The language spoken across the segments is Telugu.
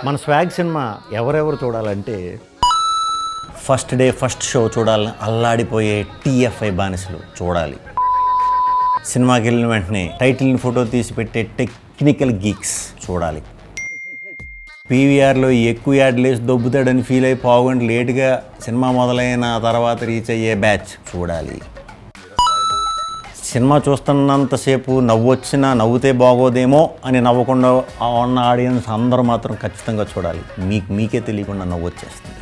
మన స్వాగ్ సినిమా ఎవరెవరు చూడాలంటే ఫస్ట్ డే ఫస్ట్ షో చూడాలని అల్లాడిపోయే టీఎఫ్ఐ బానిసలు చూడాలి. సినిమాకి వెళ్ళిన వెంటనే టైటిల్ని ఫోటో తీసి పెట్టే టెక్నికల్ గీక్స్ చూడాలి. పీవీఆర్లో ఎక్కువ యాడ్లు వేసి దొబ్బుతాడని ఫీల్ అయి పావుగంట లేటుగా సినిమా మొదలైన తర్వాత రీచ్ అయ్యే బ్యాచ్ చూడాలి. సినిమా చూస్తున్నంతసేపు నవ్వొచ్చినా నవ్వుతే బాగోదేమో అని నవ్వకుండా ఉన్న ఆడియన్స్ అందరూ మాత్రం ఖచ్చితంగా చూడాలి. మీకే తెలియకుండా నవ్వొచ్చేస్తుంది.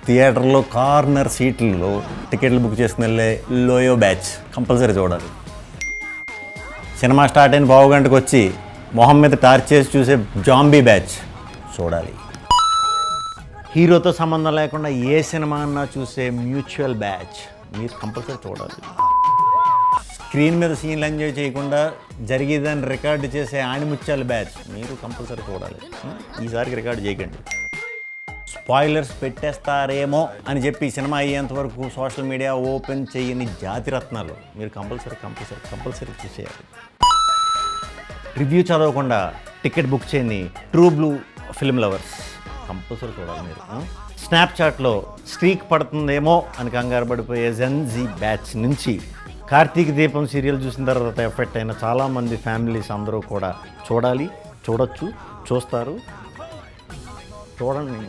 థియేటర్లో కార్నర్ సీట్లలో టికెట్లు బుక్ చేసుకుని వెళ్ళే లోయో బ్యాచ్ కంపల్సరీ చూడాలి. సినిమా స్టార్ట్ అయిన పావుగంటకు వచ్చి మొహం మీద టార్చ్ చేసి చూసే జాంబీ బ్యాచ్ చూడాలి. హీరోతో సంబంధం లేకుండా ఏ సినిమా అన్నా చూసే మ్యూచువల్ బ్యాచ్ మీరు కంపల్సరీ చూడాలి. స్క్రీన్ మీద సీన్లు ఎంజాయ్ చేయకుండా జరిగేదాన్ని రికార్డు చేసే ఆణిముత్యాల బ్యాచ్ మీరు కంపల్సరీ చూడాలి. ఈసారికి రికార్డు చేయకండి. స్పాయిలర్స్ పెట్టేస్తారేమో అని చెప్పి సినిమా అయ్యేంత వరకు సోషల్ మీడియా ఓపెన్ చేయని జాతిరత్నాలు మీరు కంపల్సరీ చూసేయాలి. రివ్యూ చదవకుండా టికెట్ బుక్ చేయని true blue film lovers compulsory చూడాలి. మీరు స్నాప్చాట్లో స్ట్రీక్ పడుతుందేమో అని కంగారు పడిపోయే జెన్జీ బ్యాచ్ నుంచి కార్తీక దీపం సీరియల్ చూసిన తర్వాత ఎఫెక్ట్ అయిన చాలామంది ఫ్యామిలీస్ అందరూ కూడా చూడాలి, చూస్తారు. చూడండి.